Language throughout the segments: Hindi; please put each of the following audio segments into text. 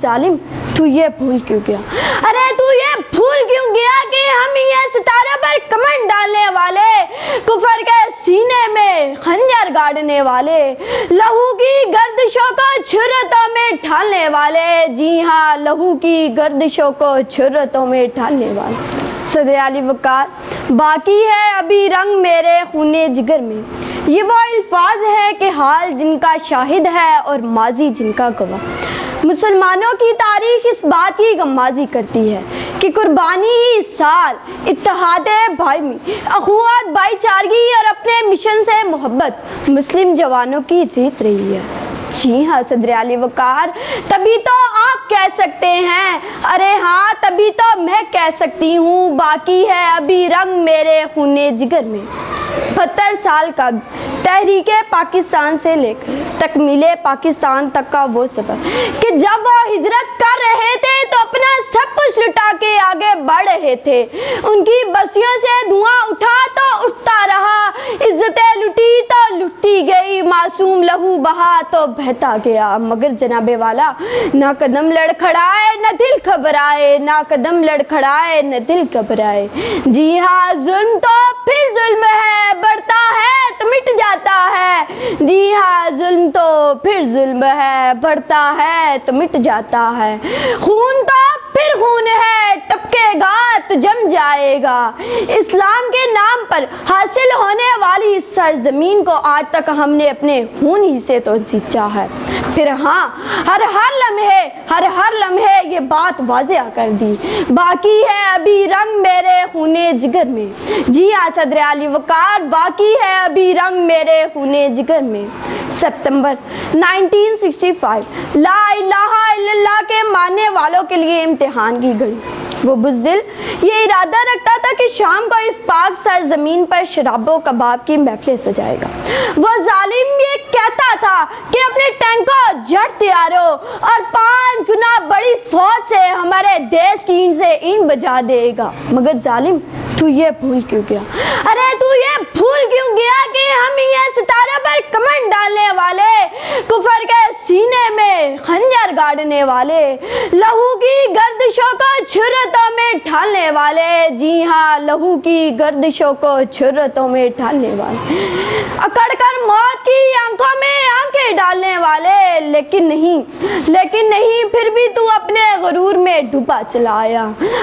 जालिम तू ये भूल क्यों गया, अरे तू ये भूल क्यों गया कि हम ये सितारा पर कमेंट डालने वाले, कुफर के सीने में खंजर गाड़ने वाले, लहू की गर्दिशों को छुरतों में ढालने वाले, जी हाँ लहू की गर्दिशों को छुरतों में ढालने वाले। सदर अली वकार, बाकी है अभी रंग मेरे खूने जिगर में, ये वो अल्फाज है कि हाल जिनका शाहिद है और माजी जिनका गवाह। मुसलमानों की तारीख इस बात की गम्माजी करती है कि कुर्बानी ही इस साल इत्तेहाद भाई में अखुआत भाईचारगी और अपने मिशन से मोहब्बत मुस्लिम जवानों की रीत रही है। जी हाँ सदर अली वकार, तभी तो आप कह सकते हैं, अरे हाँ तभी तो मैं कह सकती हूँ, बाकी है अभी रंग मेरे खूने जिगर में। 72 साल का तहरीके पाकिस्तान से लेकर तकमीले पाकिस्तान तक का वो सफर कि जब वो हिजरत कर रहे थे तो अपना सब कुछ लुटा के आगे बढ़ रहे थे। उनकी बस्तियों से धुआं उठा तो उठता रहा, इज्जतें लुटी तो लुटती गई, मासूम लहू बहा तो बहता गया, मगर जनाबे वाला ना कदम लड़खड़ाए न दिल घबराए, ना कदम लड़खड़ाए न दिल घबराए। जी हाँ जुल्म तो फिर जुल्म है, बढ़ता है तो मिट जाता है। जी हाँ जुल्म तो फिर जुल्म है, बढ़ता है तो मिट जाता है। खून तो फिर खून है, टपकेगा तो जम जाएगा। इस्लाम के नाम पर हासिल होने वाली इस सरजमीन को आज तक हमने अपने खून ही से तो जीता है। फिर हाँ हर हर लम्हे ये बात वाज़ेह कर दी, बाकी है अभी रंग मेरे खूने जिगर में। जी हाँ सदर अली वकार, बाकी है अभी रंग मेरे खूने जिगर में। सितंबर 1965 ला इलाहा इल्लल्लाह के मानने वालों के लिए इम्तिहान की घड़ी। वो बुज़दिल ये इरादा रखता था कि शाम को इस पाक सरजमीन पर शराबो कबाब की महफिलें सजाएगा। वो जालिम ये कहता था कि अपने टैंकों जट तैयारो और 5 गुना बड़ी फौज से हमारे देश की ईंट से ईंट बजा देगा, मगर जालिम तू ये भूल क्यों गया, अरे तू ये भूल क्यों गया कि हम ये सितारा पर कमेंट डालने वाले, कुफर के सीने में खंजर गाड़ने वाले, लहू की गर्दिशों को छुरतों में ढालने वाले। जी हाँ लहू की गर्दिशों को छुरतों में ढालने वाले, अकड़ कर मौत की आंखों में आंखें डालने वाले, लेकिन नहीं फिर भी तू अपने गुरूर में डूबा चलाया,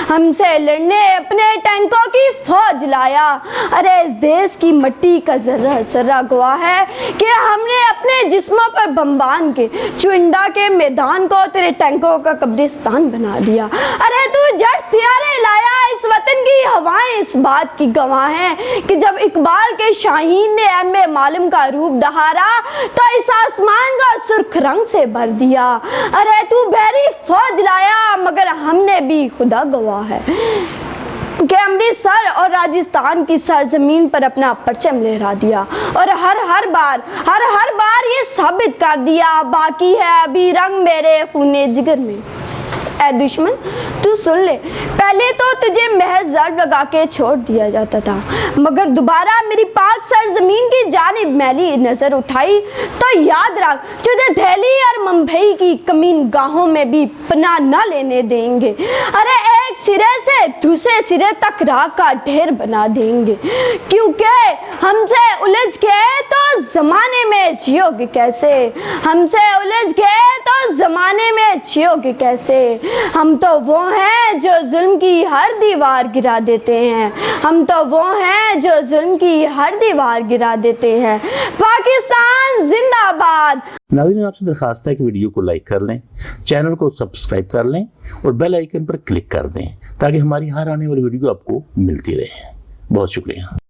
हमसे लड़ने अपने टैंकों की फौज लाया। अरे इस देश की मट्टी का जर्रा जर्रा गवाह है कि हमने अपने जिस्मों पर बम्बान के चुंडा के मैदान को तेरे टैंकों का कब्रिस्तान बना दिया। अरे तू जट हथियारे लाया, इस वतन की हवाएं इस बात की गवाह हैं कि जब इकबाल के शाहीन ने एम.ए. मालूम का रूप दहारा तो इस आसमान को सुर्ख रंग से भर दिया। अरे तू बहरी फौज लाया, मगर हमने भी खुदा गवाह है कि अमृतसर और राजस्थान की सरजमीन पर अपना परचम लहरा दिया और हर बार ये साबित कर दिया, बाकी है अभी रंग मेरे खूने जिगर में। ऐ दुश्मन तू सुन ले, पहले तो तुझे महज ज़र्ब लगा के छोड़ दिया जाता था, मगर दोबारा मेरी पाक सरजमीन की जानिब मैली नज़र उठाई तो याद रख तुझे दिल्ली और मुंबई की कमीन गाहों में भी पनाह न लेने देंगे। अरे एक सिरे से दूसरे सिरे तक राख का ढेर बना देंगे, क्योंकि हमसे उलझ गए तो ज़माने में जियोगे कैसे, हमसे उलझ गए तो ज़माने में जियोगे कैसे। हम तो वो हैं जो जुल्म की हर दीवार गिरा देते हैं, हम तो वो हैं जो जुल्म की हर दीवार गिरा देते हैं। पाकिस्तान जिंदाबाद। नाज़रीन आपसे दरखास्त है कि वीडियो को लाइक कर लें, चैनल को सब्सक्राइब कर लें और बेल आइकन पर क्लिक कर दें ताकि हमारी हर आने वाली वीडियो आपको मिलती रहे। बहुत शुक्रिया।